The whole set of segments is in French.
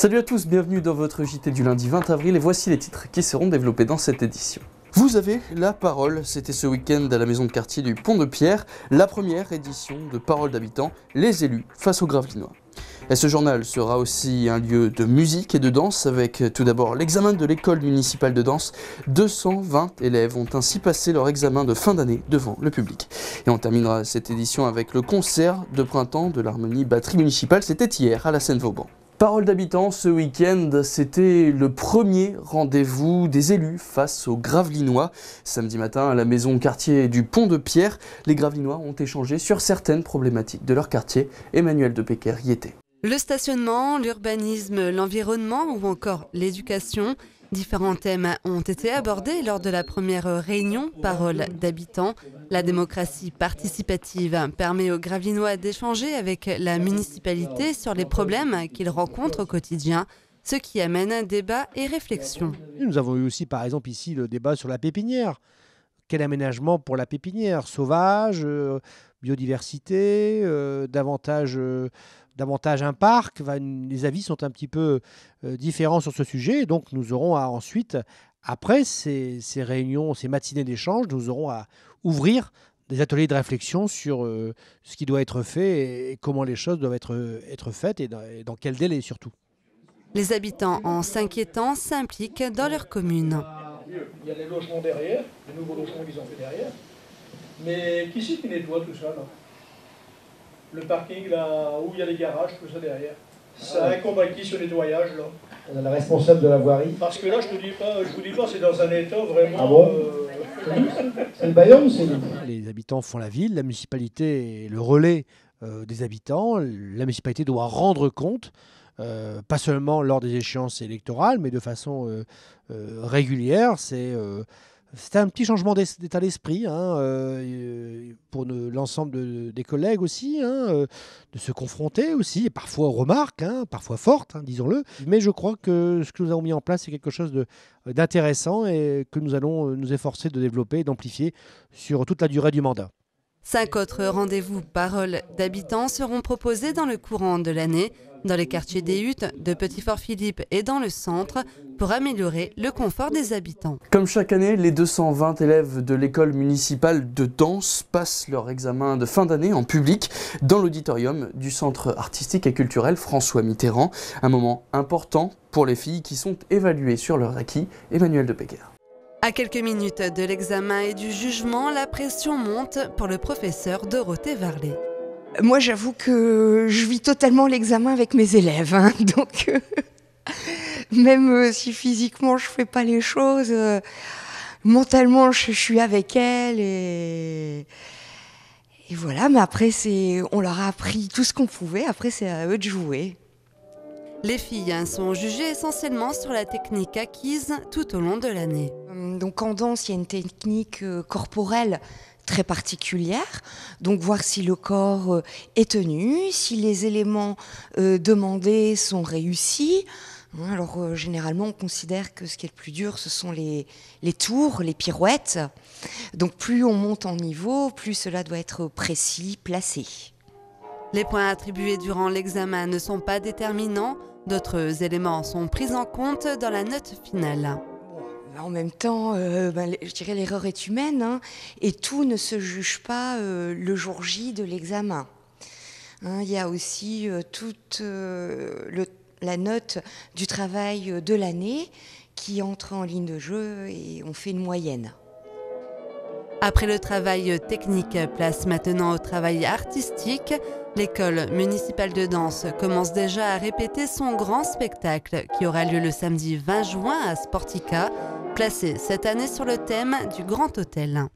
Salut à tous, bienvenue dans votre JT du lundi 20 avril et voici les titres qui seront développés dans cette édition. Vous avez la parole, c'était ce week-end à la maison de quartier du Pont-de-Pierre, la première édition de Parole d'habitants, les élus face aux Gravelinois. Et ce journal sera aussi un lieu de musique et de danse avec tout d'abord l'examen de l'école municipale de danse. 220 élèves ont ainsi passé leur examen de fin d'année devant le public. Et on terminera cette édition avec le concert de printemps de l'harmonie batterie municipale, c'était hier à la Seine-Vauban. Parole d'habitants, ce week-end, c'était le premier rendez-vous des élus face aux Gravelinois. Samedi matin, à la maison quartier du Pont-de-Pierre, les Gravelinois ont échangé sur certaines problématiques de leur quartier. Emmanuel de Pecker y était. Le stationnement, l'urbanisme, l'environnement ou encore l'éducation. Différents thèmes ont été abordés lors de la première réunion Parole d'habitants. La démocratie participative permet aux Gravelinois d'échanger avec la municipalité sur les problèmes qu'ils rencontrent au quotidien, ce qui amène un débat et réflexion. Nous avons eu aussi par exemple ici le débat sur la pépinière. Quel aménagement pour la pépinière? Sauvage, biodiversité, davantage un parc. Les avis sont un petit peu différents sur ce sujet. Donc nous aurons ensuite, après ces réunions, ces matinées d'échange, nous aurons à ouvrir des ateliers de réflexion sur ce qui doit être fait et comment les choses doivent être faites et dans quel délai surtout. Les habitants, en s'inquiétant, s'impliquent dans leur commune. Il y a les logements derrière, les nouveaux logements qu'ils ont fait derrière. Mais qui c'est qui nettoie tout ça là? Le parking là où il y a les garages, tout ça derrière. Ça incombe à qui ce nettoyage là? On a la responsable de la voirie. Parce que là je vous dis pas, c'est dans un état vraiment. Ah bon C'est le baillon ou c'est nous? Les habitants font la ville, la municipalité est le relais des habitants. La municipalité doit rendre compte. Pas seulement lors des échéances électorales, mais de façon régulière. C'est un petit changement d'état d'esprit pour l'ensemble des collègues aussi, de se confronter aussi, et parfois aux remarques, parfois fortes, disons-le. Mais je crois que ce que nous avons mis en place, c'est quelque chose d'intéressant et que nous allons nous efforcer de développer et d'amplifier sur toute la durée du mandat. 5 autres rendez-vous Parole d'habitants seront proposés dans le courant de l'année, dans les quartiers des Huttes, de Petit-Fort-Philippe et dans le centre, pour améliorer le confort des habitants. Comme chaque année, les 220 élèves de l'école municipale de danse passent leur examen de fin d'année en public dans l'auditorium du centre artistique et culturel François Mitterrand. Un moment important pour les filles qui sont évaluées sur leur acquis. Emmanuel de Pecker. À quelques minutes de l'examen et du jugement, la pression monte pour le professeur Dorothée Varlet. Moi, j'avoue que je vis totalement l'examen avec mes élèves. Donc, même si physiquement, je ne fais pas les choses, mentalement, je suis avec elles. Et voilà, mais après, on leur a appris tout ce qu'on pouvait. Après, c'est à eux de jouer. Les filles sont jugées essentiellement sur la technique acquise tout au long de l'année. Donc en danse, il y a une technique corporelle très particulière. Donc voir si le corps est tenu, si les éléments demandés sont réussis. Alors généralement, on considère que ce qui est le plus dur, ce sont les tours, les pirouettes. Donc plus on monte en niveau, plus cela doit être précis, placé. Les points attribués durant l'examen ne sont pas déterminants. D'autres éléments sont pris en compte dans la note finale. En même temps, je dirais l'erreur est humaine, et tout ne se juge pas le jour J de l'examen. Il y a aussi toute la note du travail de l'année qui entre en ligne de jeu et on fait une moyenne. Après le travail technique, place maintenant au travail artistique. L'école municipale de danse commence déjà à répéter son grand spectacle qui aura lieu le samedi 20 juin à Sportica, placé cette année sur le thème du Grand Hôtel.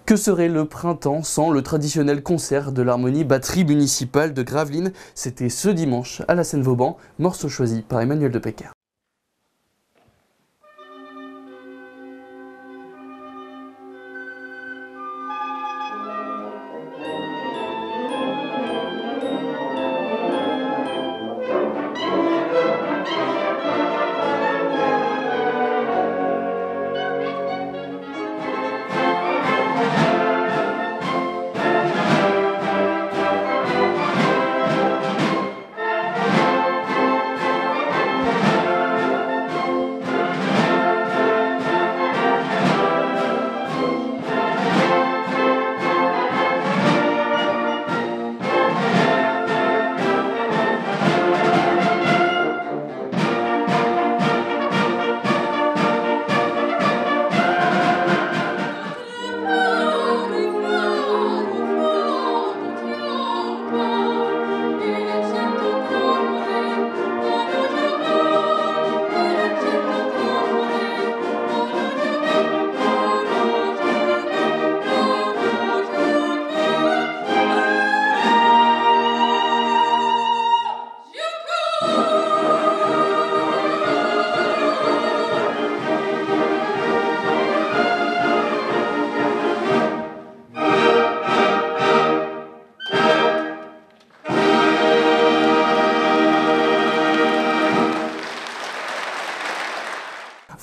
Que serait le printemps sans le traditionnel concert de l'harmonie batterie municipale de Gravelines? C'était ce dimanche à la Seine-Vauban, morceau choisi par Emmanuel de Pecker.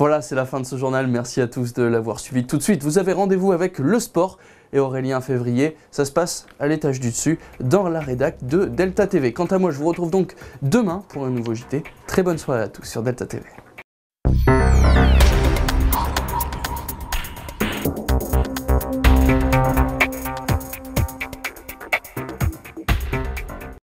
Voilà, c'est la fin de ce journal. Merci à tous de l'avoir suivi. Tout de suite, vous avez rendez-vous avec le sport et Aurélien Février. Ça se passe à l'étage du dessus, dans la rédac de Delta TV. Quant à moi, je vous retrouve donc demain pour un nouveau JT. Très bonne soirée à tous sur Delta TV.